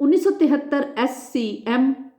1973 SCM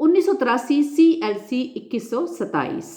1983 CLC 2127।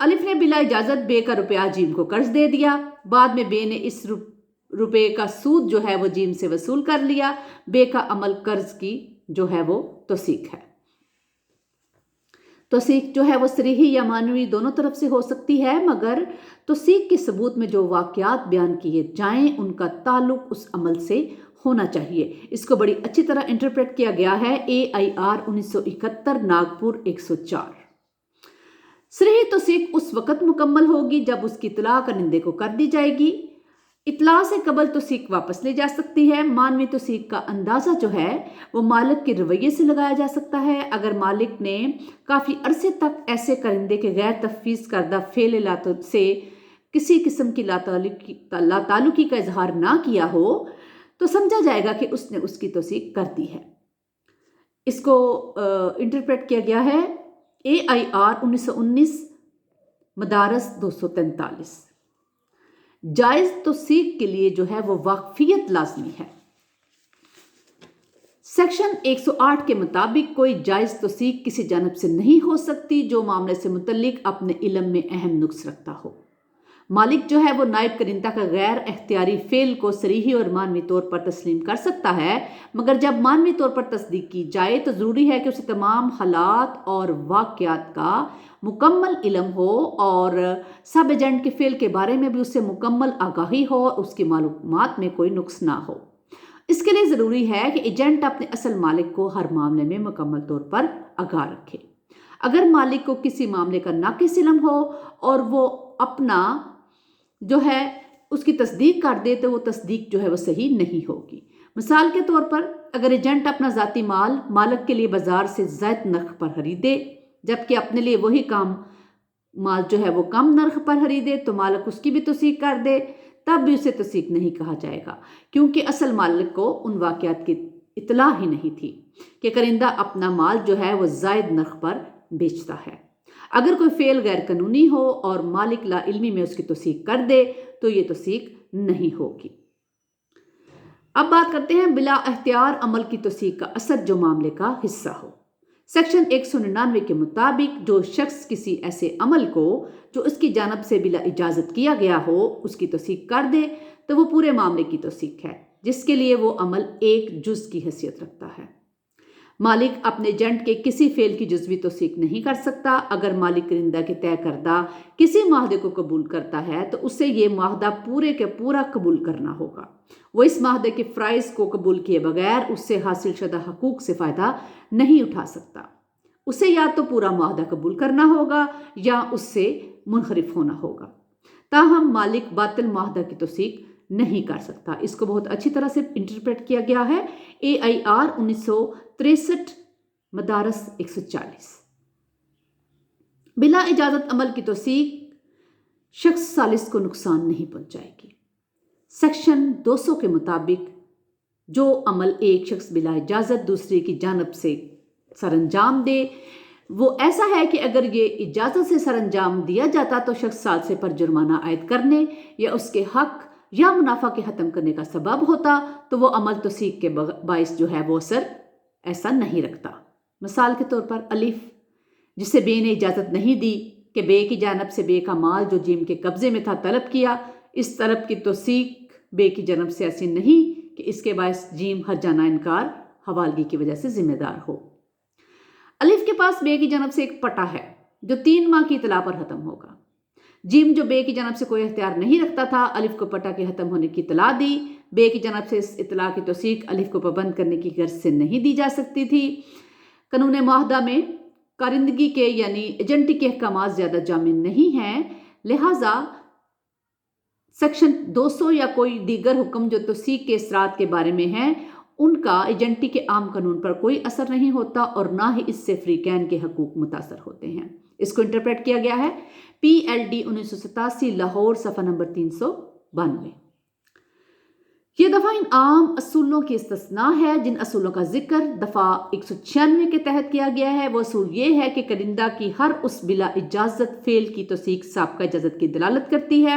الف نے بلا اجازت بے کا روپیہ جیم کو قرض دے دیا، بعد میں بے نے اس روپے کا سود جو ہے وہ جیم سے وصول کر لیا۔ بے کا عمل قرض کی جو ہے وہ توثیق ہے۔ توثیق جو ہے وہ صریحی یا معنوی دونوں طرف سے ہو سکتی ہے، مگر توثیق کے ثبوت میں جو واقعات بیان کیے جائیں ان کا تعلق اس عمل سے ہونا چاہیے۔ اس کو بڑی اچھی طرح انٹرپریٹ کیا گیا ہے AIR 1971 ناگپور 104۔ صریحی توثیق اس وقت مکمل ہوگی جب اس کی اطلاع کرندے کو کر دی جائے گی۔ اطلاع سے قبل توثیق واپس لی جا سکتی ہے۔ معنوی توثیق کا اندازہ جو ہے وہ مالک کے رویے سے لگایا جا سکتا ہے۔ اگر مالک نے کافی عرصے تک ایسے کرندے کے غیر تفویض کردہ فعل سے کسی قسم کی لاتعلقی کا اظہار نہ کیا ہو تو سمجھا جائے گا کہ اس نے اس کی توثیق کر دی ہے۔ اس کو انٹرپریٹ کیا گیا ہے AIR 1919 مدارس 243۔ جائز توثیق کے لیے جو ہے وہ واقفیت لازمی ہے۔ سیکشن 108 کے مطابق کوئی جائز توثیق کسی جانب سے نہیں ہو سکتی جو معاملے سے متعلق اپنے علم میں اہم نقص رکھتا ہو۔ مالک جو ہے وہ نائب کرندہ کا غیر اختیاری فعل کو صریحی اور معنوی طور پر تسلیم کر سکتا ہے، مگر جب معنوی طور پر تصدیق کی جائے تو ضروری ہے کہ اسے تمام حالات اور واقعات کا مکمل علم ہو اور سب ایجنٹ کے فعل کے بارے میں بھی اسے مکمل آگاہی ہو اور اس کی معلومات میں کوئی نقص نہ ہو۔ اس کے لیے ضروری ہے کہ ایجنٹ اپنے اصل مالک کو ہر معاملے میں مکمل طور پر آگاہ رکھے۔ اگر مالک کو کسی معاملے کا ناقص علم ہو اور وہ اپنا جو ہے اس کی تصدیق کر دے تو وہ تصدیق جو ہے وہ صحیح نہیں ہوگی۔ مثال کے طور پر اگر ایجنٹ اپنا ذاتی مال مالک کے لیے بازار سے زائد نرخ پر خریدے جبکہ اپنے لیے وہی مال جو ہے وہ کم نرخ پر خریدے تو مالک اس کی بھی توثیق کر دے تب بھی اسے توثیق نہیں کہا جائے گا، کیونکہ اصل مالک کو ان واقعات کی اطلاع ہی نہیں تھی کہ کرندہ اپنا مال جو ہے وہ زائد نرخ پر بیچتا ہے۔ اگر کوئی فعل غیر قانونی ہو اور مالک لا علمی میں اس کی توثیق کر دے تو یہ توثیق نہیں ہوگی۔ اب بات کرتے ہیں بلا اختیار عمل کی توثیق کا اثر جو معاملے کا حصہ ہو۔ سیکشن 199 کے مطابق جو شخص کسی ایسے عمل کو جو اس کی جانب سے بلا اجازت کیا گیا ہو اس کی توثیق کر دے تو وہ پورے معاملے کی توثیق ہے جس کے لیے وہ عمل ایک جز کی حیثیت رکھتا ہے۔ مالک اپنے ایجنٹ کے کسی فعل کی جزوی توثیق نہیں کر سکتا۔ اگر مالک کرندہ کے طے کردہ کسی معاہدے کو قبول کرتا ہے تو اسے یہ معاہدہ پورے کے پورا قبول کرنا ہوگا۔ وہ اس معاہدے کے فرائض کو قبول کیے بغیر اس سے حاصل شدہ حقوق سے فائدہ نہیں اٹھا سکتا۔ اسے یا تو پورا معاہدہ قبول کرنا ہوگا یا اس سے منحرف ہونا ہوگا۔ تاہم مالک باطل معاہدہ کی توثیق نہیں کر سکتا۔ اس کو بہت اچھی طرح سے انٹرپریٹ کیا گیا ہے AIR 1963 مدارس 140۔ بلا اجازت عمل کی توثیق شخص ثالث کو نقصان نہیں پہنچائے گی۔ سیکشن 200 کے مطابق جو عمل ایک شخص بلا اجازت دوسرے کی جانب سے سر انجام دے وہ ایسا ہے کہ اگر یہ اجازت سے سر انجام دیا جاتا تو شخص ثالثے پر جرمانہ عائد کرنے یا اس کے حق یا منافع کے ختم کرنے کا سبب ہوتا تو وہ عمل توثیق کے باعث جو ہے وہ اثر ایسا نہیں رکھتا۔ مثال کے طور پر الف جسے بے نے اجازت نہیں دی کہ بے کی جانب سے بے کا مال جو جیم کے قبضے میں تھا طلب کیا، اس طلب کی توثیق بے کی جانب سے ایسی نہیں کہ اس کے باعث جیم ہر جانہ انکار حوالگی کی وجہ سے ذمہ دار ہو۔ الف کے پاس بے کی جانب سے ایک پٹا ہے جو 3 ماہ کی اطلاع پر ختم ہوگا۔ جیم جو بے کی جانب سے کوئی اختیار نہیں رکھتا تھا الف کو پٹا کے ختم ہونے کی اطلاع دی۔ بے کی جانب سے اس اطلاع کی توثیق الف کو پابند کرنے کی غرض سے نہیں دی جا سکتی تھی۔ قانون معاہدہ میں کارندگی کے یعنی ایجنٹی کے احکامات زیادہ جامع نہیں ہیں، لہٰذا سیکشن 200 یا کوئی دیگر حکم جو توثیق کے اثرات کے بارے میں ہیں ان کا ایجنٹی کے عام قانون پر کوئی اثر نہیں ہوتا اور نہ ہی اس سے فریقین کے حقوق متاثر ہوتے ہیں۔ اس کو انٹرپریٹ کیا گیا ہے PLD 1987 لاہور صفحہ نمبر 392۔ یہ دفعہ ان عام اصولوں کی استثناء ہے جن اصولوں کا ذکر دفعہ 196 کے تحت کیا گیا ہے۔ وہ اصول یہ ہے کہ کرندہ کی ہر اس بلا اجازت فعل کی توثیق سابقہ اجازت کی دلالت کرتی ہے۔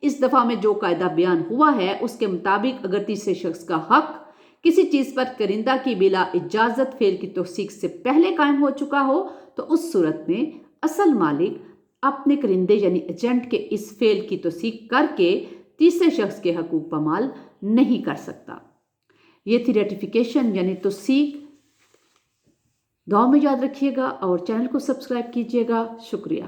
اس دفعہ میں جو قاعدہ بیان ہوا ہے اس کے مطابق اگر تیسرے شخص کا حق کسی چیز پر کرندہ کی بلا اجازت فعل کی توثیق سے پہلے قائم ہو چکا ہو تو اس صورت میں اصل مالک اپنے کرندے یعنی ایجنٹ کے اس فعل کی توثیق کر کے تیسرے شخص کے حقوق پامال نہیں کر سکتا۔ یہ تھی ریٹیفیکیشن یعنی توثیق۔ دعاؤں میں یاد رکھیے گا اور چینل کو سبسکرائب کیجیے گا۔ شکریہ۔